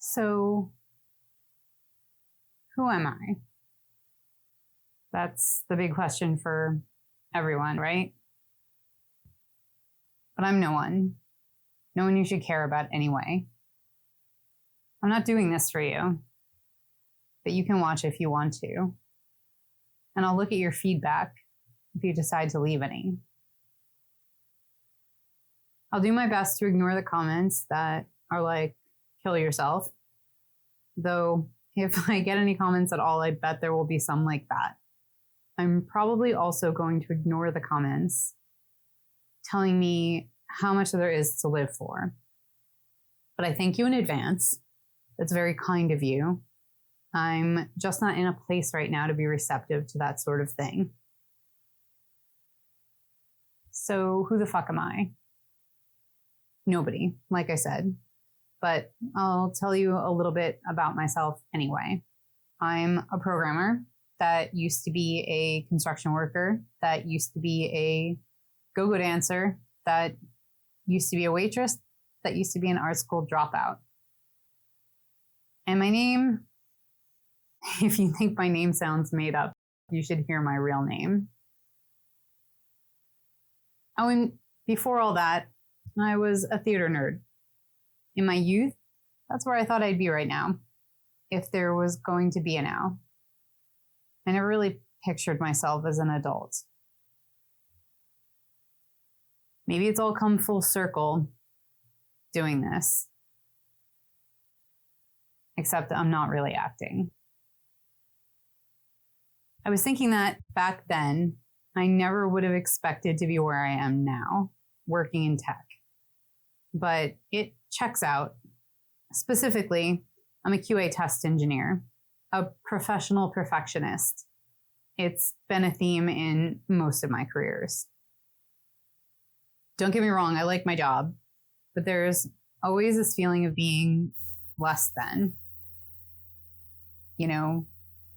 So, who am I? That's the big question for everyone, right? But I'm no one. No one you should care about anyway. I'm not doing this for you, but you can watch if you want to. And I'll look at your feedback if you decide to leave any. I'll do my best to ignore the comments that are like, kill yourself. Though, if I get any comments at all, I bet there will be some like that. I'm probably also going to ignore the comments telling me how much there is to live for. But I thank you in advance. That's very kind of you. I'm just not in a place right now to be receptive to that sort of thing. So who the fuck am I? Nobody, like I said. But I'll tell you a little bit about myself anyway. I'm a programmer that used to be a construction worker, that used to be a go-go dancer, that used to be a waitress, that used to be an art school dropout. And my name, if you think my name sounds made up, you should hear my real name. Oh, and before all that, I was a theater nerd. In my youth, that's where I thought I'd be right now, if there was going to be a now. I never really pictured myself as an adult. Maybe it's all come full circle doing this. Except I'm not really acting. I was thinking that back then, I never would have expected to be where I am now, working in tech. But it checks out. Specifically, I'm a QA test engineer, a professional perfectionist. It's been a theme in most of my careers. Don't get me wrong, I like my job, but there's always this feeling of being less than. You know,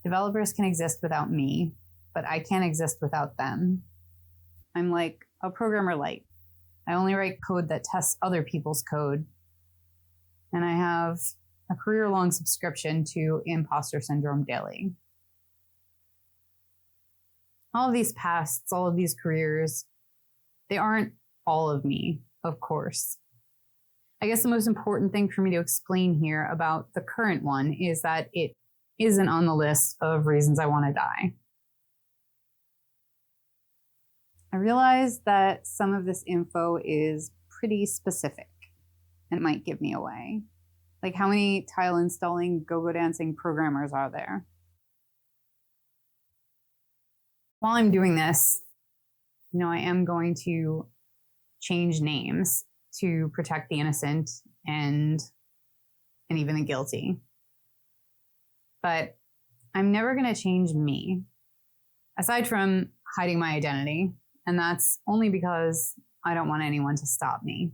developers can exist without me, but I can't exist without them. I'm like a programmer light. I only write code that tests other people's code. And I have a career-long subscription to Imposter Syndrome Daily. All of these pasts, all of these careers, they aren't all of me, of course. I guess the most important thing for me to explain here about the current one is that it isn't on the list of reasons I want to die. I realize that some of this info is pretty specific and it might give me away. Like, how many tile installing go-go dancing programmers are there? While I'm doing this, I am going to change names to protect the innocent and even the guilty. But I'm never going to change me, aside from hiding my identity. And that's only because I don't want anyone to stop me.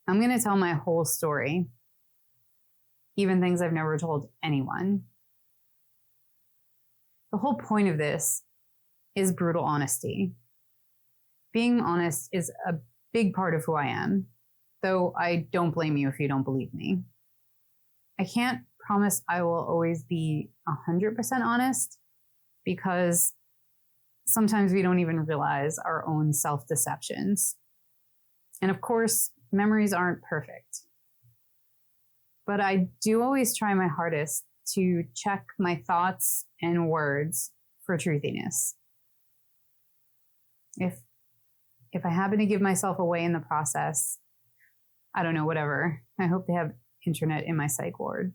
I'm going to tell my whole story, even things I've never told anyone. The whole point of this is brutal honesty. Being honest is a big part of who I am, though I don't blame you if you don't believe me. I can't promise I will always be 100% honest, because sometimes we don't even realize our own self-deceptions. And of course, memories aren't perfect. But I do always try my hardest to check my thoughts and words for truthiness. If I happen to give myself away in the process, I don't know, whatever. I hope they have internet in my psych ward.